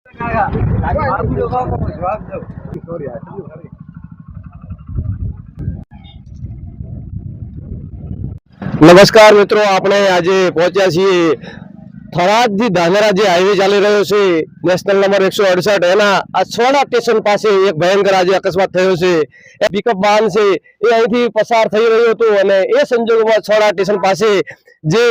નમસ્કાર મિત્રો, આપણે આજે પહોંચ્યા છીએ થરાદથી ધાનેરા જે હાઈવે ચાલી રહ્યો છે નેશનલ નંબર 168 એના આ છોડા સ્ટેશન પાસે એક ભયંકર આજે અકસ્માત થયો છે। એ પિકઅપ વાહન છે એ અહીંથી પસાર થઈ રહ્યો હતો અને એ સંજોગોમાં છોડા સ્ટેશન પાસે જે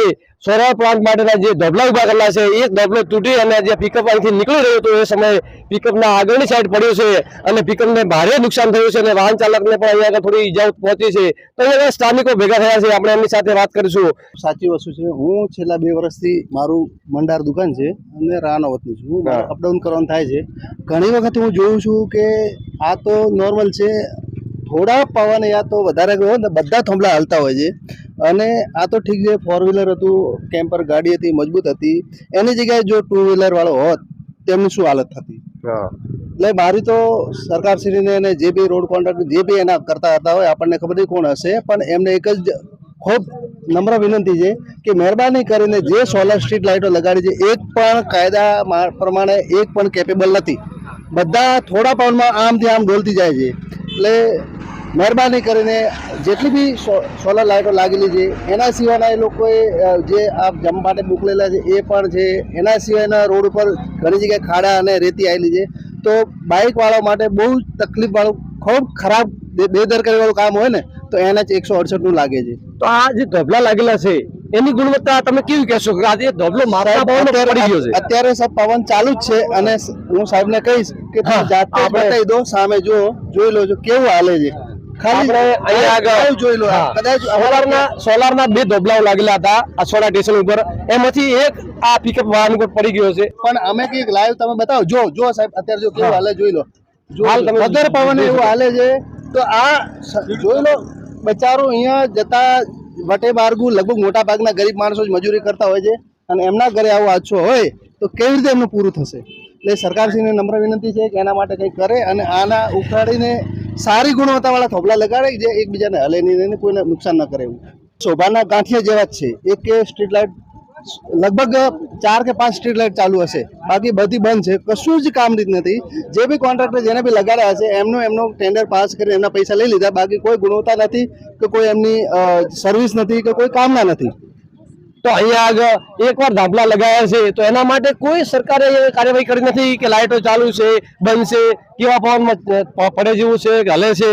સોલાર પ્લાન્ટ માટેના જે ધોબલા ઉભા કરેલા છે એક ધોબલો તૂટી અને જે પિકઅપ અહીંથી નીકળી રહ્યો હતો એ સમયે પિકઅપના આગળની સાઈડ પડ્યો છે અને પિકઅપને ભારે નુકસાન થયું છે અને વાહન ચાલકને પણ અહીંયા થોડી ઈજાઓ પહોંચી છે। તો અહીંયા સ્થાનિકો ભેગા થયા છે, આપણે એમની સાથે વાત કરીશું। સાચી વસ્તુ છે। હું છેલ્લા 2 વર્ષથી મારું મંડાર દુકાન છે અને રાનો વતની છું। હું અપડાઉન કરવાનું થાય છે। ઘણી વખત હું જોઉં છું કે આ તો નોર્મલ છે, થોડા પવન યા તો વધારે હોય ને બધા થોંભલા હલતા હોય છે અને આ તો ઠીક છે, 4 વ્હીલર હતું, કેમ્પર ગાડી હતી, મજબૂત હતી, એની જગ્યાએ જો 2 વ્હીલર વાળો હોત તેમની શું હાલત થતી। એટલે મારી તો સરકારશ્રીને અને જે બી રોડ કોન્ટ્રાક્ટર જે બી એના કરતા હતા હોય આપણને ખબર નહીં કોણ હશે, પણ એમને એક જ ખૂબ નમ્ર વિનંતી છે કે મહેરબાની કરીને જે સોલર સ્ટ્રીટ લાઇટો લગાડી છે એક પણ કાયદા પ્રમાણે એક પણ કેપેબલ નથી, બધા થોડા પવનમાં આમથી આમ ડોલતી જાય છે। એટલે મહેરબાની કરીને જેટલી બી સોલર લાઇટો લાગેલી છે એના સિવાયના એ લોકોએ જે આ જમવા માટે મોકલેલા છે એ પણ છે, એના સિવાયના રોડ ઉપર ઘણી જગ્યાએ ખાડા અને રેતી આવેલી છે, તો બાઇકવાળા માટે બહુ તકલીફવાળું ખૂબ ખરાબ બેદરકારીવાળું કામ હોય ને તો એના જ 168નું લાગે છે। તો આ જે ધોબલા લાગેલા છે એની ગુણવત્તા તમે કેવી કહેશો કે આજે ધોબલો મારા પવન પડી ગયો છે? અત્યારે સબ પવન ચાલુ જ છે અને હું સાહેબને કહીશ કે તમે જાતે બતાવી દો, સામે જુઓ, જોઈ લો કેવું હાલે છે, ખાલી અહીંયા આગળ જોઈ લો। કદાચ સોલારના 2 ધોબલાઓ લાગેલા હતા આ સોલા સ્ટેશન ઉપર, એમાંથી એક આ પિકઅપ વાહન ઉપર પડી ગયો છે, પણ અમે કઈક લાઈવ તમે બતાવો, જો સાહેબ અત્યારે જો કેવું હાલે જોઈ લો, વધારે પવન એવું હાલે છે તો આ જોઈ લો। બચારો અહીંયા જતા વટે બારગુ લગભગ મોટા ભાગના ગરીબ માણસો જ મજૂરી કરતા હોય છે અને એમના ઘરે આવો હાદસો હોય તો કેવી રીતે એમનું પૂરું થશે? એટલે સરકારશ્રીને નમ્ર વિનંતી છે કે એના માટે કંઈક કરે અને આના ઉખાડીને સારી ગુણવત્તાવાળા થોભલા લગાડે જે એકબીજાને હલે નહીં, કોઈને નુકસાન ન કરે એવું। શોભાના ગાંઠિયા જેવા જ છે, એક કે સ્ટ્રીટ લાઇટ લગભગ 4 કે 5 સ્ટ્રીટ લાઇટ ચાલુ હશે, બાકી બધી બંધ છે, કશું જ કામ રીત નથી। જે બી કોન્ટ્રાક્ટર જેને બી લગાડ્યા હશે એમનો ટેન્ડર પાસ કરીને એમના પૈસા લઈ લીધા, બાકી કોઈ ગુણવત્તા નથી કે કોઈ એમની સર્વિસ નથી કે કોઈ કામના નથી। તો અહીંયા આગળ એકવાર ધાબલા લગાવ્યા છે તો એના માટે કોઈ સરકારે કાર્યવાહી કરી નથી કે લાઇટો ચાલુ છે, બંધ છે, કેવા પવનમાં પડે જેવું છે કે હલે છે?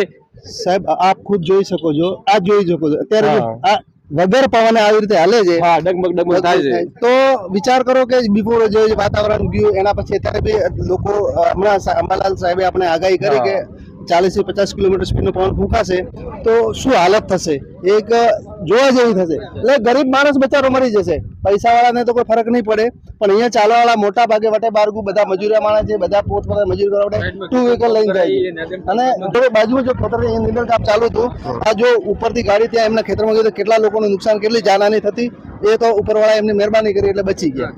સાહેબ આપ ખુદ જોઈ શકો છો, આ જોઈ શકો છો અત્યારે આ વગર પવને આવી રીતે હાલે છે, ડગમગ થાય છે, તો વિચાર કરો કે બિફોર જે વાતાવરણ ગયું એના પછી અત્યારે બી લોકો હમણાં અંબાલાલ સાહેબે આપણે આગાહી કરી કે 40 થી 50 કિલોમીટર સ્પીડનો પવન ફૂંકાશે તો શું હાલત થશે, એક જોવા જેવી થશે। એટલે ગરીબ માણસ બચારો મરી જશે, પૈસાવાળાને તો કોઈ ફરક નહીં પડે, પણ અહીંયા ચાલવાવાળા મોટા ભાગે વટે બારગુ બધા મજૂરિયા માણસ છે, બધા પોતપોતાની મજૂરી કરવા માટે 2 વ્હીકલ લઈને જાય છે અને જો બાજુમાં જો ખેતરની નીંદર કામ ચાલુ હતું, આ જો ઉપરથી ગાડી ત્યાં એમના ખેતરમાં ગઈ તો કેટલા લોકોનું નુકસાન, કેટલી જાનહાની થતી, એ તો ઉપરવાળા એમની મહેરબાની કરી એટલે બચી ગયા।